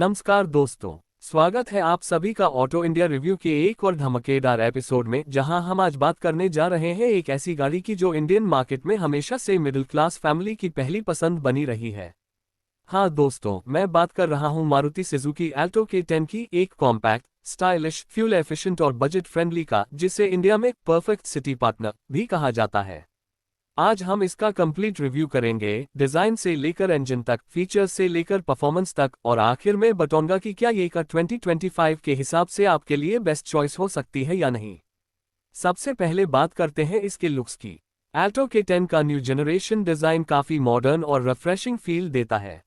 नमस्कार दोस्तों, स्वागत है आप सभी का ऑटो इंडिया रिव्यू के एक और धमाकेदार एपिसोड में, जहां हम आज बात करने जा रहे हैं एक ऐसी गाड़ी की जो इंडियन मार्केट में हमेशा से मिडिल क्लास फैमिली की पहली पसंद बनी रही है। हाँ दोस्तों, मैं बात कर रहा हूं मारुति सुजुकी अल्टो K10 की, एक कॉम्पैक्ट, स्टाइलिश, फ्यूल एफिशिएंट और बजट फ्रेंडली का, जिसे इंडिया में परफेक्ट सिटी पार्टनर भी कहा जाता है। आज हम इसका कंप्लीट रिव्यू करेंगे, डिजाइन से लेकर इंजन तक, फीचर्स से लेकर परफॉर्मेंस तक, और आखिर में बताऊंगा कि क्या ये का 2025 के हिसाब से आपके लिए बेस्ट चॉइस हो सकती है या नहीं। सबसे पहले बात करते हैं इसके लुक्स की। अल्टो K10 का न्यू जनरेशन डिजाइन काफी मॉडर्न और रिफ्रेशिंग फील देता है।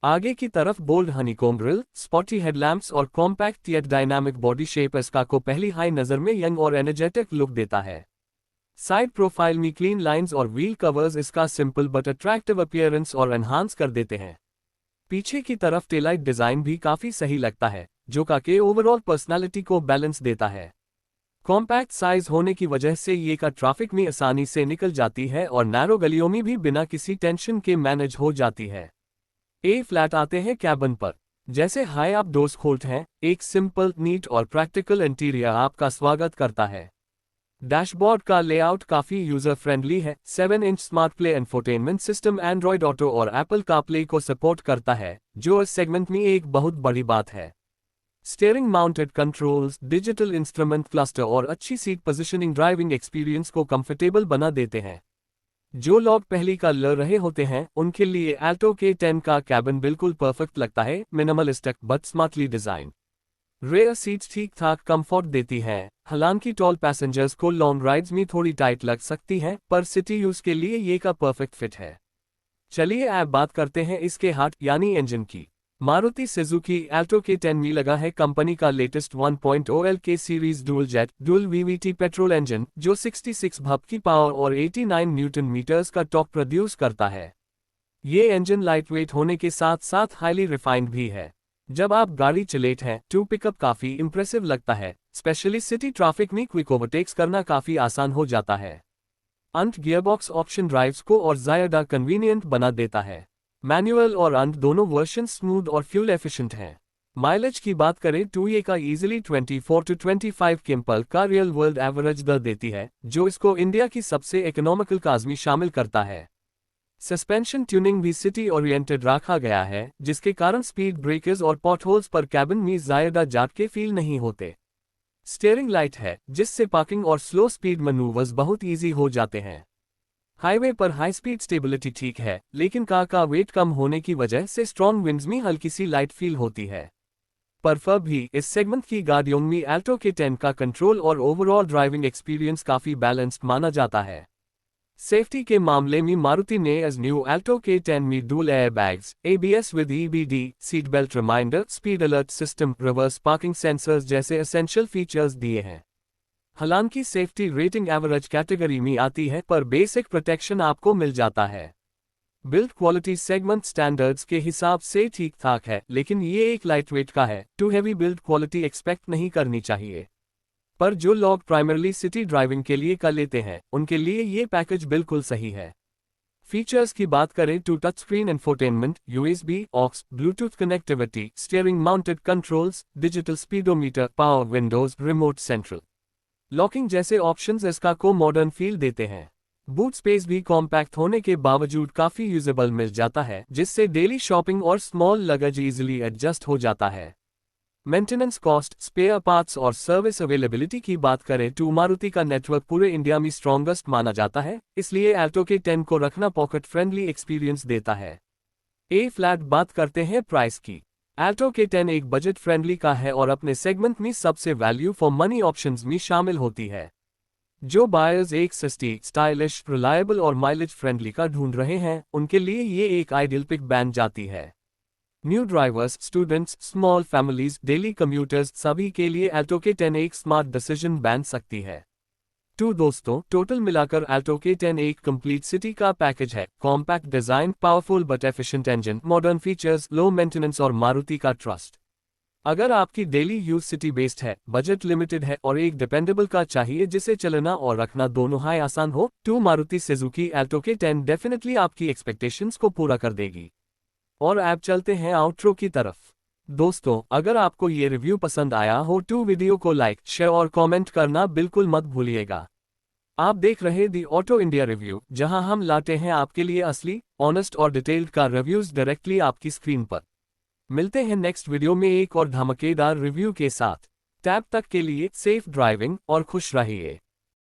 आगे की तरफ bold honeycomb grill, sporty headlamps और compact yet dynamic body shape इसका को पहली हाई नजर में यंग और एनर्जेटिक लुक देता है। साइड प्रोफाइल में क्लीन लाइंस और व्हील कवर्स इसका सिंपल बट अट्रैक्टिव अपीयरेंस और एनहांस कर देते हैं। पीछे की तरफ टेलाइट डिजाइन भी काफी सही लगता है, जो के ओवरऑल पर्सनालिटी को बैलेंस देता है। कॉम्पैक्ट साइज होने की वजह से ये का ट्रैफिक में आसानी से निकल जाती है और नैरो गलियों में भी बिना किसी टेंशन के मैनेज हो जाती है। ए फ्लैट आते हैं कैबिन पर। जैसे हाई अप डोर्स खोलते हैं, एक सिंपल, नीट और प्रैक्टिकल इंटीरियर आपका स्वागत करता है। डैशबोर्ड का लेआउट काफी यूजर फ्रेंडली है। 7-इंच smart play infotainment system Android Auto और एप्पल कारप्ले को सपोर्ट करता है, जो इस सेगमेंट में एक बहुत बड़ी बात है। Steering mounted controls, digital instrument cluster और अच्छी सीट पोजीशनिंग ड्राइविंग एक्सपीरियंस को कंफर्टेबल बना देते हैं। जो लोग पहली कार ले रहे होते हैं, उनके लिए अल्टो K10 का कैबिन बिल्कुल परफेक्ट लगता है। Minimalistic but smartly design. Rear seats ठीक ठाक कंफर्ट देती हैं, हालांकि टॉल पैसेंजर्स को लॉन्ग राइड्स में थोड़ी टाइट लग सकती हैं, पर सिटी यूज के लिए ये का परफेक्ट फिट है। चलिए अब बात करते हैं इसके हार्ट यानी इंजन की। मारुति सुजुकी अल्टो K10 में लगा है कंपनी का latest 1.0 LK series dual jet dual VVT petrol engine, जो 66 भप की पावर और 89 न्यूटन मीटर्स का टॉर्क प्रोड्यूस करता है। ये इंजन लाइटवेट होने के साथ साथ हाईली रिफाइंड भी है। जब आप गाड़ी चलाते हैं तो पिकअप काफी इंप्रेसिव लगता है, स्पेशली सिटी ट्रैफिक में क्विक ओवरटेक्स करना काफी आसान हो जाता है। अंत गियरबॉक्स ऑप्शन ड्राइव्स को और ज्यादा कन्वीनियंट बना देता है। मैनुअल और अंत दोनों वर्जन स्मूथ और फ्यूल एफिशिएंट हैं। माइलेज की बात करें तो ये का इजीली 24 to 25 किम्पल का रियल वर्ल्ड एवरेज दर देती है, जो इसको इंडिया की सबसे इकोनॉमिकल कार्स में शामिल करता है। सस्पेंशन ट्यूनिंग भी सिटी ओरिएंटेड रखा गया है, जिसके कारण स्पीड ब्रेकर्स और पॉटहोल्स पर कैबिन में ज्यादा झटके फील नहीं होते। स्टीयरिंग लाइट है, जिससे पार्किंग और स्लो स्पीड मैनूवर्स बहुत इजी हो जाते हैं। हाईवे पर हाई स्पीड स्टेबिलिटी ठीक है, लेकिन कार का वेट कम होने की वजह से स्ट्रॉन्ग विंड्स में हल्की सी लाइट फील होती है। पर फिर भी इस सेगमेंट की गाड़ियों में अल्टो K10 का कंट्रोल और ओवरऑल ड्राइविंग एक्सपीरियंस काफी बैलेंस्ड माना जाता है। सेफ्टी के मामले में मारुति ने एज न्यू अल्टो K10 में dual airbags, ABS with EBD, seat belt reminder, speed alert system, reverse parking sensors जैसे एसेंशियल फीचर्स दिए हैं। हालांकि सेफ्टी रेटिंग एवरेज कैटेगरी में आती है, पर बेसिक प्रोटेक्शन आपको मिल जाता है। बिल्ड क्वालिटी सेगमेंट स्टैंडर्ड्स के हिसाब से ठीक ठाक है, लेकिन ये एक लाइटवेट का है, too heavy build quality expect नहीं करनी चाहिए। पर जो लोग प्राइमरली सिटी ड्राइविंग के लिए कर लेते हैं, उनके लिए ये पैकेज बिल्कुल सही है। फीचर्स की बात करें तो touch screen infotainment, USB, aux, bluetooth connectivity, steering mounted controls, digital speedometer, power windows, remote central locking जैसे ऑप्शंस इसका को मॉडर्न फील देते हैं। बूट स्पेस भी कॉम्पैक्ट होने के बावजूद काफी यूजेबल मिल जाता है, जिससे डेली शॉपिंग और स्मॉल लगेज इजीली एडजस्ट हो जाता है। मेंटेनेंस कॉस्ट, स्पेयर पार्ट्स और सर्विस अवेलेबिलिटी की बात करें तो मारुति का नेटवर्क पूरे इंडिया में स्ट्रॉन्गेस्ट माना जाता है, इसलिए अल्टो K10 को रखना पॉकेट फ्रेंडली एक्सपीरियंस देता है। ए फ्लैट बात करते हैं प्राइस की। अल्टो K10 एक बजट फ्रेंडली का है और अपने सेगमेंट में सबसे वैल्यू फॉर मनी ऑप्शंस में शामिल होती है। जो बायर्स एक सस्ती, स्टाइलिश, रिलायबल और माइलेज फ्रेंडली का ढूंढ रहे हैं, उनके लिए ये एक आइडियल पिक बन जाती है। New drivers, students, small families, daily commuters सभी के लिए अल्टो K10 एक स्मार्ट डिसीजन बन सकती है। तो दोस्तों, टोटल मिलाकर अल्टो K10 एक कंप्लीट सिटी का पैकेज है। Compact design, powerful but efficient engine, modern features, low maintenance और मारुति का ट्रस्ट। अगर आपकी डेली यूज सिटी बेस्ड है, बजट लिमिटेड है और एक डिपेंडेबल कार चाहिए जिसे चलना और रखना दोनों हाई आसान हो, तो Maruti Suzuki Alto K10 definitely आपकी एक्सपेक्टेशंस को पूरा कर देगी। और अब चलते हैं आउट्रो की तरफ। दोस्तों, अगर आपको ये रिव्यू पसंद आया हो तो वीडियो को लाइक, शेयर और कमेंट करना बिल्कुल मत भूलिएगा। आप देख रहे दी ऑटो इंडिया रिव्यू, जहां हम लाते हैं आपके लिए असली, ऑनेस्ट और डिटेल्ड कार रिव्यूज डायरेक्टली आपकी स्क्रीन पर। मिलते हैं नेक्स्ट वीडियो में एक और धमाकेदार रिव्यू के साथ। तब तक के लिए सेफ ड्राइविंग और खुश रहिए।